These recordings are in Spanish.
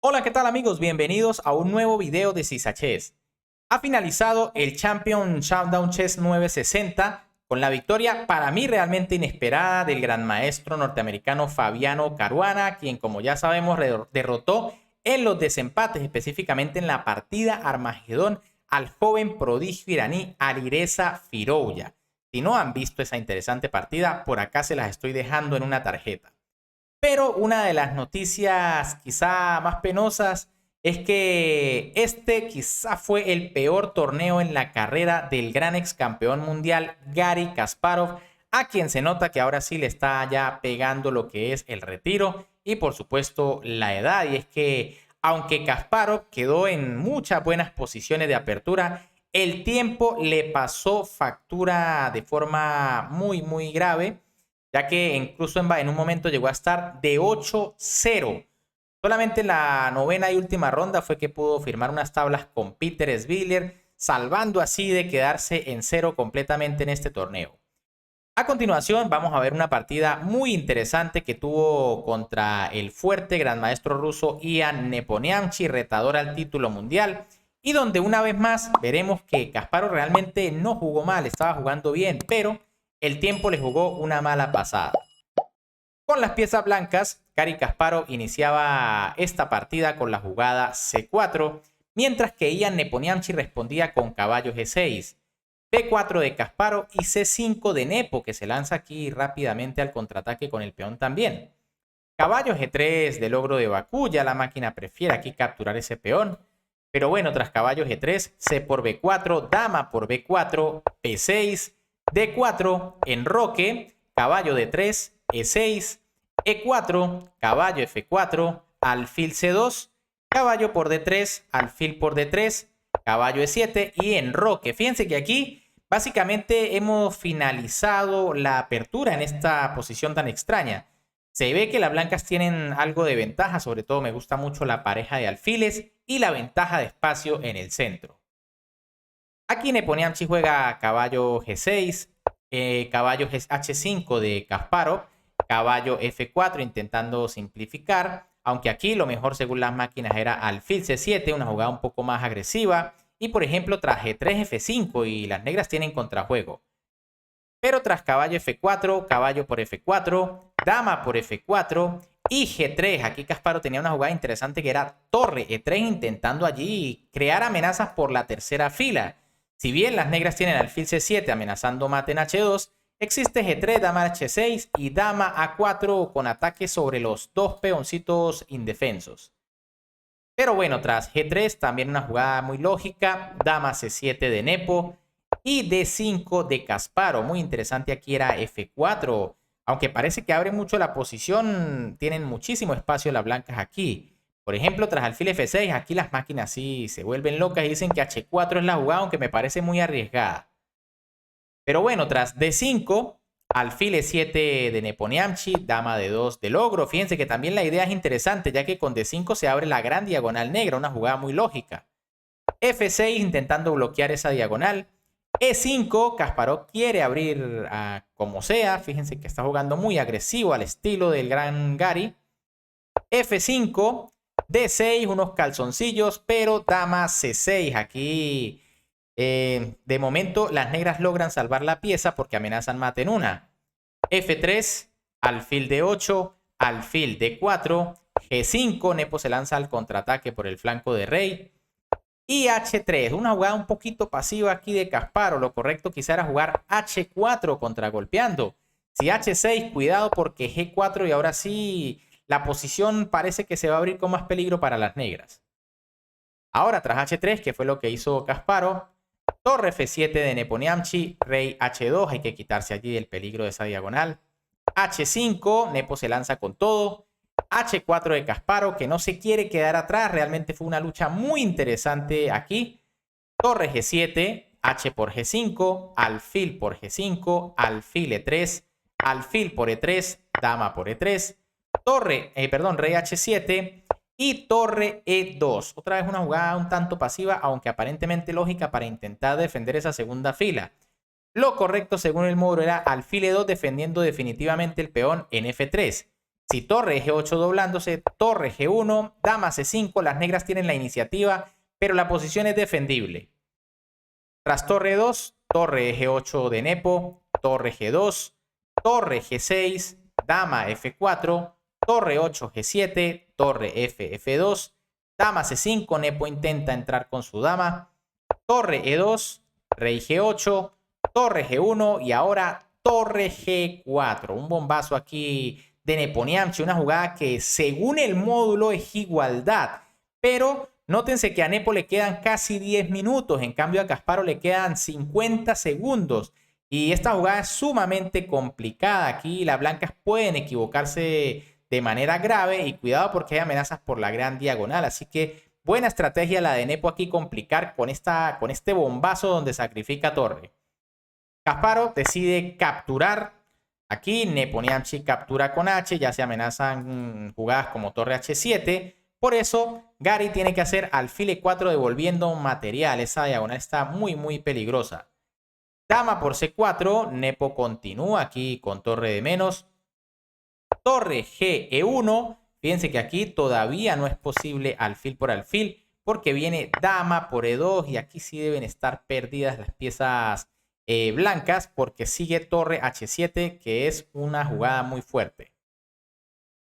Hola, ¿qué tal amigos? Bienvenidos a un nuevo video de Sisa Chess. Ha finalizado el Champion Showdown Chess 960 con la victoria para mí realmente inesperada del gran maestro norteamericano Fabiano Caruana, quien como ya sabemos derrotó en los desempates, específicamente en la partida Armagedón, al joven prodigio iraní Alireza Firouzja. Si no han visto esa interesante partida, por acá se las estoy dejando en una tarjeta. Pero una de las noticias quizá más penosas es que este quizá fue el peor torneo en la carrera del gran ex campeón mundial Garry Kasparov, a quien se nota que ahora sí le está ya pegando lo que es el retiro y por supuesto la edad. Y es que aunque Kasparov quedó en muchas buenas posiciones de apertura, el tiempo le pasó factura de forma muy grave, ya que incluso en un momento llegó a estar de 8-0. Solamente en la novena y última ronda fue que pudo firmar unas tablas con Peter Sviller, salvando así de quedarse en cero completamente en este torneo. A continuación vamos a ver una partida muy interesante que tuvo contra el fuerte gran maestro ruso Ian Nepomniachtchi, retador al título mundial, y donde una vez más veremos que Kasparov realmente no jugó mal, estaba jugando bien, pero el tiempo le jugó una mala pasada. Con las piezas blancas, Garry Kasparov iniciaba esta partida con la jugada C4, mientras que Ian Nepomniachtchi respondía con caballo G6, B4 de Kasparov y C5 de Nepo, que se lanza aquí rápidamente al contraataque con el peón también. Caballo G3 de logro de Bakú, ya la máquina prefiere aquí capturar ese peón. Pero bueno, tras caballo G3, C por B4, dama por B4, P6, D4, enroque, caballo D3, E6, E4, caballo F4, alfil C2, caballo por D3, alfil por D3, caballo E7 y enroque. Fíjense que aquí básicamente hemos finalizado la apertura en esta posición tan extraña. Se ve que las blancas tienen algo de ventaja, sobre todo me gusta mucho la pareja de alfiles y la ventaja de espacio en el centro. Aquí Nepomniachtchi juega caballo G6, caballo H5 de Kasparov, caballo F4 intentando simplificar, aunque aquí lo mejor según las máquinas era alfil C7, una jugada un poco más agresiva, y por ejemplo tras G3 F5 y las negras tienen contrajuego. Pero tras caballo F4, caballo por F4, dama por F4 y G3. Aquí Kasparov tenía una jugada interesante que era torre E3 intentando allí crear amenazas por la tercera fila. Si bien las negras tienen alfil C7 amenazando mate en H2, existe G3, dama H6 y dama A4 con ataque sobre los dos peoncitos indefensos. Pero bueno, tras G3 también una jugada muy lógica, dama C7 de Nepo y D5 de Kasparov. Muy interesante aquí era F4. Aunque parece que abre mucho la posición, tienen muchísimo espacio las blancas aquí. Por ejemplo, tras alfil F6, aquí las máquinas sí se vuelven locas y dicen que H4 es la jugada, aunque me parece muy arriesgada. Pero bueno, tras D5, alfil E7 de Nepomniachtchi, dama D2 de logro. Fíjense que también la idea es interesante, ya que con D5 se abre la gran diagonal negra, una jugada muy lógica. F6 intentando bloquear esa diagonal. E5, Kasparov quiere abrir como sea. Fíjense que está jugando muy agresivo al estilo del gran Garry. F5, D6, unos calzoncillos, pero dama C6. Aquí, de momento, las negras logran salvar la pieza porque amenazan mate en una. F3, alfil D8, alfil D4, G5, Nepo se lanza al contraataque por el flanco de rey. Y H3, una jugada un poquito pasiva aquí de Kasparov. Lo correcto quizá era jugar H4 contragolpeando. Si H6, cuidado porque G4 y ahora sí la posición parece que se va a abrir con más peligro para las negras. Ahora tras H3, que fue lo que hizo Kasparov, torre F7 de Nepomniachtchi, rey H2, hay que quitarse allí el peligro de esa diagonal. H5, Nepo se lanza con todo. H4 de Kasparov, que no se quiere quedar atrás. Realmente fue una lucha muy interesante aquí. Torre G7, H por G5, alfil por G5, alfil E3, alfil por E3, dama por E3, rey H7 y torre E2. Otra vez una jugada un tanto pasiva, aunque aparentemente lógica para intentar defender esa segunda fila. Lo correcto según el módulo era alfil E2 defendiendo definitivamente el peón en F3. Si torre G8 doblándose, torre G1, dama C5, las negras tienen la iniciativa, pero la posición es defendible. Tras torre 2, torre G8 de Nepo, torre G2, torre G6, dama F4, torre 8 G7, torre F, F2, dama C5, Nepo intenta entrar con su dama, torre E2, rey G8, torre G1 y ahora torre G4. Un bombazo aquí de Neponiamchi, una jugada que según el módulo es igualdad, pero nótense que a Nepo le quedan casi 10 minutos, en cambio a Kasparov le quedan 50 segundos. Y esta jugada es sumamente complicada. Aquí las blancas pueden equivocarse de manera grave y cuidado porque hay amenazas por la gran diagonal. Así que buena estrategia la de Nepo aquí, complicar con este bombazo donde sacrifica torre. Kasparov decide capturar. Aquí Neponiamchi captura con H, ya se amenazan jugadas como torre H7. Por eso Gary tiene que hacer alfil E4 devolviendo material. Esa diagonal está muy peligrosa. Dama por C4, Nepo continúa aquí con torre de menos. Torre G, E1. Fíjense que aquí todavía no es posible alfil por alfil porque viene dama por E2 y aquí sí deben estar perdidas las piezas blancas porque sigue torre H7, que es una jugada muy fuerte.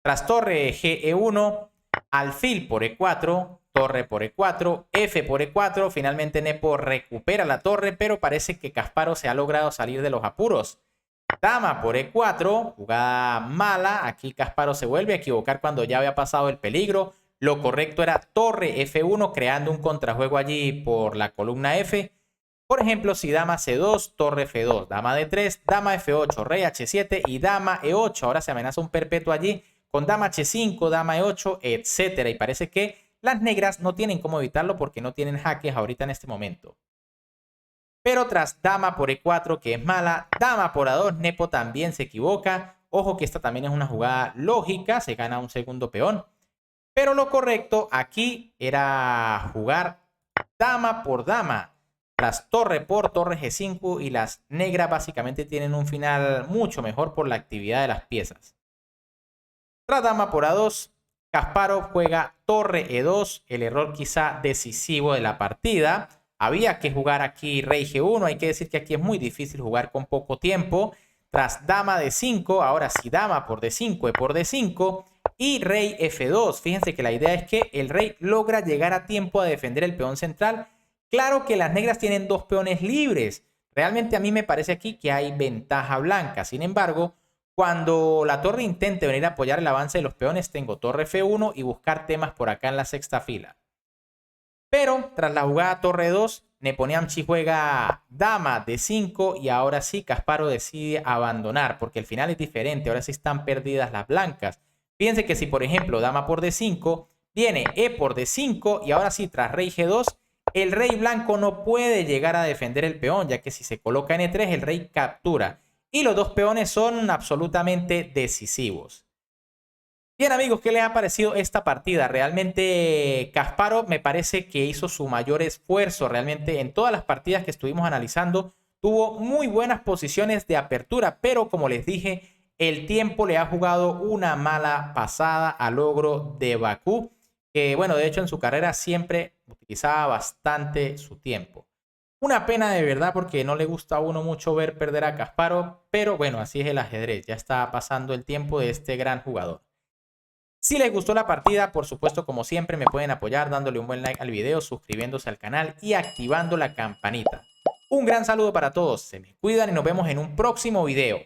Tras torre G, E1, alfil por E4, torre por E4, F por E4. Finalmente Nepo recupera la torre, pero parece que Kasparov se ha logrado salir de los apuros. Dama por E4, jugada mala. Aquí Kasparov se vuelve a equivocar cuando ya había pasado el peligro. Lo correcto era torre F1, creando un contrajuego allí por la columna F. Por ejemplo, si dama C2, torre F2, dama D3, dama F8, rey H7 y dama E8. Ahora se amenaza un perpetuo allí con dama H5, dama E8, etc. Y parece que las negras no tienen cómo evitarlo porque no tienen jaques ahorita en este momento. Pero tras dama por E4, que es mala, dama por A2, Nepo también se equivoca. Ojo que esta también es una jugada lógica, se gana un segundo peón. Pero lo correcto aquí era jugar dama por dama. Tras torre por torre G5 y las negras básicamente tienen un final mucho mejor por la actividad de las piezas. Tras dama por A2, Kasparov juega torre E2, el error quizá decisivo de la partida. Había que jugar aquí rey G1, hay que decir que aquí es muy difícil jugar con poco tiempo. Tras dama D5, ahora sí dama por D5 y por D5 y rey F2. Fíjense que la idea es que el rey logra llegar a tiempo a defender el peón central. Claro que las negras tienen dos peones libres. Realmente a mí me parece aquí que hay ventaja blanca. Sin embargo, cuando la torre intente venir a apoyar el avance de los peones, tengo torre F1 y buscar temas por acá en la sexta fila. Pero tras la jugada torre 2, Neponiamchi juega dama D5 y ahora sí Kasparov decide abandonar porque el final es diferente. Ahora sí están perdidas las blancas. Fíjense que si por ejemplo dama por D5, viene E por D5 y ahora sí tras rey G2, el rey blanco no puede llegar a defender el peón, ya que si se coloca en E3 el rey captura. Y los dos peones son absolutamente decisivos. Bien amigos, ¿qué les ha parecido esta partida? Realmente Kasparov me parece que hizo su mayor esfuerzo. Realmente en todas las partidas que estuvimos analizando tuvo muy buenas posiciones de apertura, pero como les dije, el tiempo le ha jugado una mala pasada al ogro de Bakú, que bueno, de hecho en su carrera siempre utilizaba bastante su tiempo. Una pena de verdad porque no le gusta a uno mucho ver perder a Kasparov, pero bueno, así es el ajedrez, ya está pasando el tiempo de este gran jugador. Si les gustó la partida, por supuesto, como siempre, me pueden apoyar dándole un buen like al video, suscribiéndose al canal y activando la campanita. Un gran saludo para todos, se me cuidan y nos vemos en un próximo video.